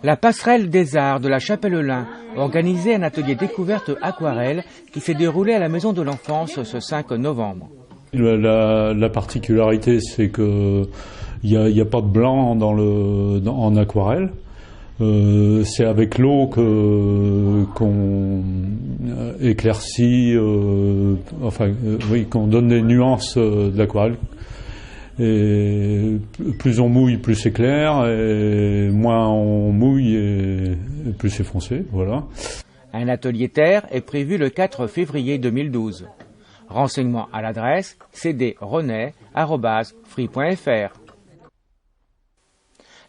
La passerelle des arts de la Chapelle-Lin organisait un atelier découverte aquarelle qui s'est déroulé à la Maison de l'Enfance ce 5 novembre. La particularité, c'est que il y a pas de blanc en aquarelle. C'est avec l'eau qu'on éclaircit, qu'on donne des nuances de l'aquarelle. Et plus on mouille, plus c'est clair, et moins on mouille, et plus c'est foncé, voilà. Un atelier terre est prévu le 4 février 2012. Renseignements à l'adresse cdrenet@free.fr.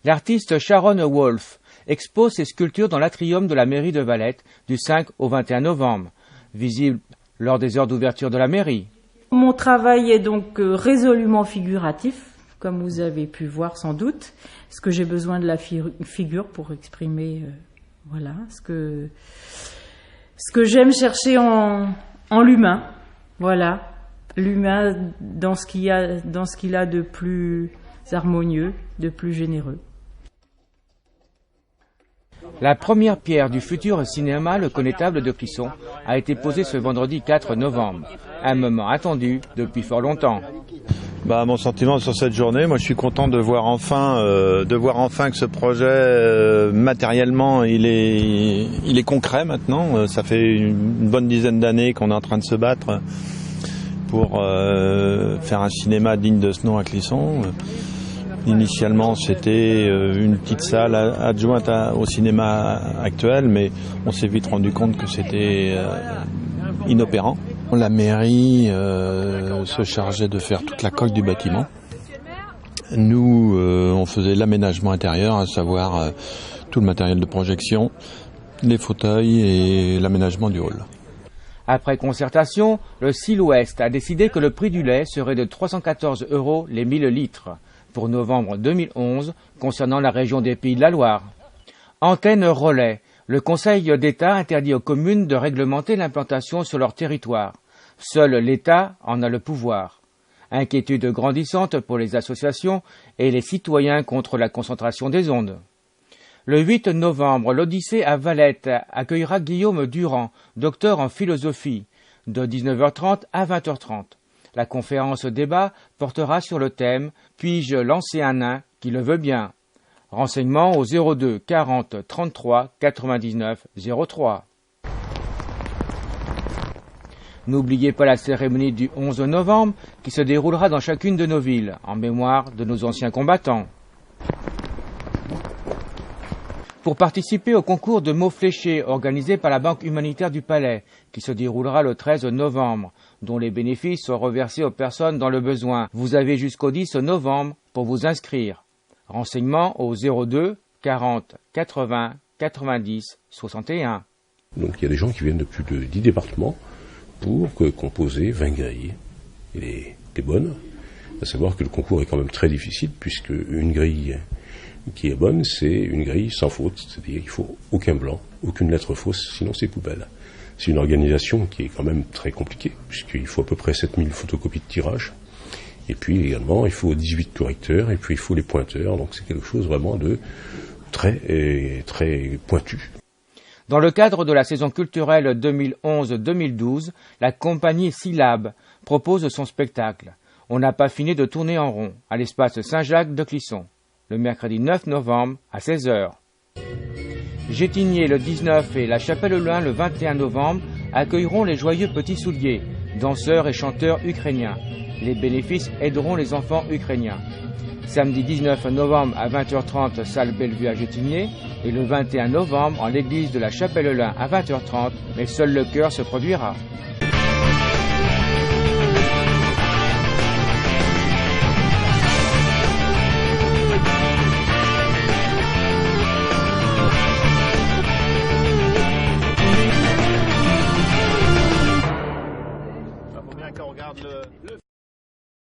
L'artiste Sharon Wolf expose ses sculptures dans l'atrium de la mairie de Valette du 5 au 21 novembre, visible lors des heures d'ouverture de la mairie. Mon travail est donc résolument figuratif, comme vous avez pu voir sans doute, parce que j'ai besoin de la figure pour exprimer ce que j'aime chercher en l'humain. Voilà, l'humain dans ce qu'il a de plus harmonieux, de plus généreux. La première pierre du futur cinéma Le Connétable de Clisson a été posée ce vendredi 4 novembre. Un moment attendu depuis fort longtemps. Mon sentiment sur cette journée, moi je suis content de voir enfin que ce projet matériellement il est concret maintenant. Ça fait une bonne dizaine d'années qu'on est en train de se battre pour faire un cinéma digne de ce nom à Clisson. Initialement, c'était une petite salle adjointe au cinéma actuel, mais on s'est vite rendu compte que c'était inopérant. La mairie se chargeait de faire toute la coque du bâtiment. Nous, on faisait l'aménagement intérieur, à savoir tout le matériel de projection, les fauteuils et l'aménagement du hall. Après concertation, le Sud-Ouest a décidé que le prix du lait serait de 314 € les 1000 litres. Pour novembre 2011, concernant la région des Pays de la Loire. Antenne relais. Le Conseil d'État interdit aux communes de réglementer l'implantation sur leur territoire. Seul l'État en a le pouvoir. Inquiétude grandissante pour les associations et les citoyens contre la concentration des ondes. Le 8 novembre, l'Odyssée à Valette accueillera Guillaume Durand, docteur en philosophie, de 19h30 à 20h30. La conférence débat portera sur le thème « Puis-je lancer un nain qui le veut bien ?» Renseignements au 02 40 33 99 03. N'oubliez pas la cérémonie du 11 novembre qui se déroulera dans chacune de nos villes, en mémoire de nos anciens combattants. Pour participer au concours de mots fléchés organisé par la Banque humanitaire du Palais, qui se déroulera le 13 novembre, dont les bénéfices sont reversés aux personnes dans le besoin. Vous avez jusqu'au 10 novembre pour vous inscrire. Renseignements au 02 40 80 90 61. Donc il y a des gens qui viennent de plus de 10 départements pour composer 20 grilles. Et les bonnes, à savoir que le concours est quand même très difficile, puisque une grille qui est bonne, c'est une grille sans faute, c'est-à-dire qu'il ne faut aucun blanc, aucune lettre fausse, sinon c'est poubelle. C'est une organisation qui est quand même très compliquée, puisqu'il faut à peu près 7000 photocopies de tirage, et puis également il faut 18 correcteurs, et puis il faut les pointeurs, donc c'est quelque chose vraiment de très pointu. Dans le cadre de la saison culturelle 2011-2012, la compagnie Syllab propose son spectacle. On n'a pas fini de tourner en rond, à l'espace Saint-Jacques de Clisson, le mercredi 9 novembre à 16h. Gétigné le 19 et la Chapelle-Lin le 21 novembre accueilleront les Joyeux Petits Souliers, danseurs et chanteurs ukrainiens. Les bénéfices aideront les enfants ukrainiens. Samedi 19 novembre à 20h30, salle Bellevue à Gétigné, et le 21 novembre en l'église de la Chapelle-Lin à 20h30, mais seul le chœur se produira.